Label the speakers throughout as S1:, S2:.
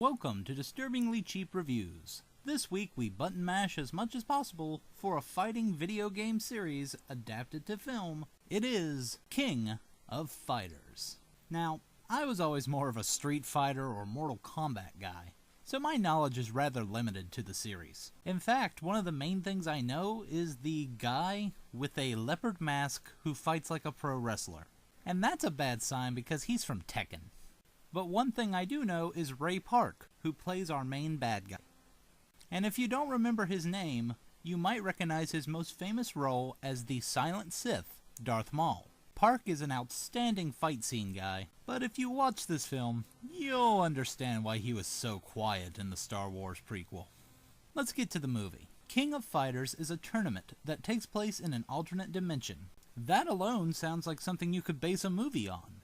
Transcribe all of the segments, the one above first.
S1: Welcome to Disturbingly Cheap Reviews. This week we button mash as much as possible for a fighting video game series adapted to film. It is King of Fighters. Now, I was always more of a Street Fighter or Mortal Kombat guy, so my knowledge is rather limited to the series. In fact, one of the main things I know is the guy with a leopard mask who fights like a pro wrestler. And that's a bad sign because he's from Tekken. But one thing I do know is Ray Park, who plays our main bad guy. And if you don't remember his name, you might recognize his most famous role as the Silent Sith, Darth Maul. Park is an outstanding fight scene guy, but if you watch this film, you'll understand why he was so quiet in the Star Wars prequel. Let's get to the movie. King of Fighters is a tournament that takes place in an alternate dimension. That alone sounds like something you could base a movie on.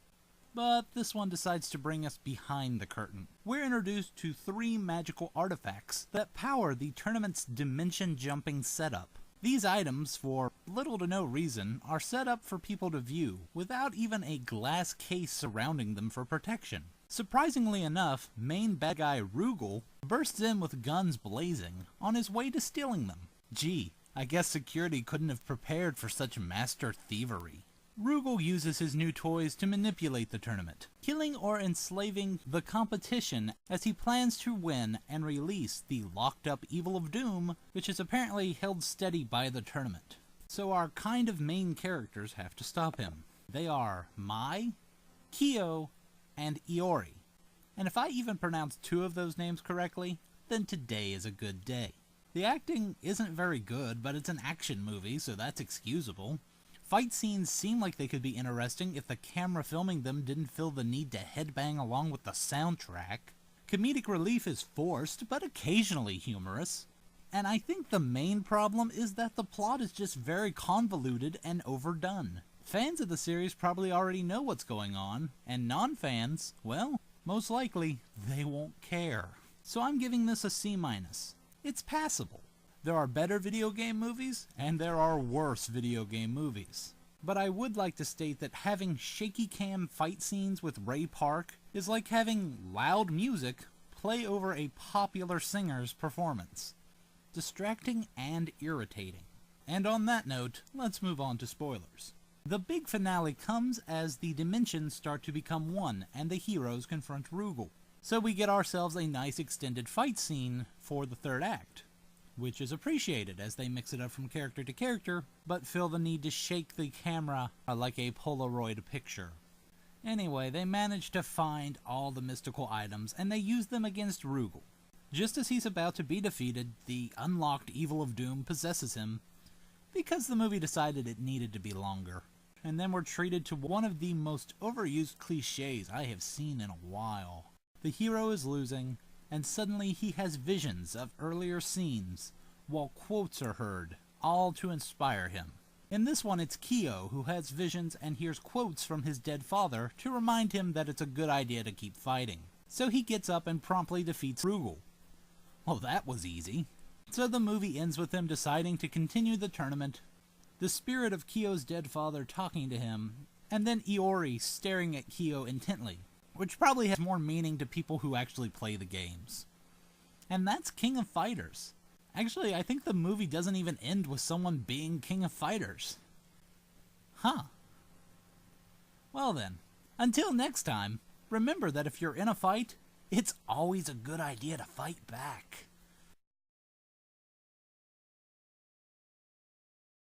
S1: But this one decides to bring us behind the curtain. We're introduced to 3 magical artifacts that power the tournament's dimension-jumping setup. These items, for little to no reason, are set up for people to view, without even a glass case surrounding them for protection. Surprisingly enough, main bad guy Rugal bursts in with guns blazing, on his way to stealing them. Gee, I guess security couldn't have prepared for such master thievery. Rugal uses his new toys to manipulate the tournament, killing or enslaving the competition as he plans to win and release the locked-up Evil of Doom, which is apparently held steady by the tournament. So our kind of main characters have to stop him. They are Mai, Kyo, and Iori. And if I even pronounced 2 of those names correctly, then today is a good day. The acting isn't very good, but it's an action movie, so that's excusable. Fight scenes seem like they could be interesting if the camera filming them didn't feel the need to headbang along with the soundtrack. Comedic relief is forced, but occasionally humorous. And I think the main problem is that the plot is just very convoluted and overdone. Fans of the series probably already know what's going on, and non-fans, well, most likely, they won't care. So I'm giving this a C-. It's passable. There are better video game movies, and there are worse video game movies. But I would like to state that having shaky cam fight scenes with Ray Park is like having loud music play over a popular singer's performance. Distracting and irritating. And on that note, let's move on to spoilers. The big finale comes as the dimensions start to become one, and the heroes confront Rugal. So we get ourselves a nice extended fight scene for the third act, which is appreciated as they mix it up from character to character, but feel the need to shake the camera like a Polaroid picture. Anyway, they manage to find all the mystical items, and they use them against Rugal. Just as he's about to be defeated, the unlocked Evil of Doom possesses him, because the movie decided it needed to be longer. And then we're treated to one of the most overused cliches I have seen in a while. The hero is losing, and suddenly he has visions of earlier scenes, while quotes are heard, all to inspire him. In this one, it's Kyo who has visions and hears quotes from his dead father to remind him that it's a good idea to keep fighting. So he gets up and promptly defeats Rugal. Well, that was easy. So the movie ends with him deciding to continue the tournament, the spirit of Kyo's dead father talking to him, and then Iori staring at Kyo intently, which probably has more meaning to people who actually play the games. And that's King of Fighters. Actually, I think the movie doesn't even end with someone being King of Fighters. Huh. Well then, until next time, remember that if you're in a fight, it's always a good idea to fight back.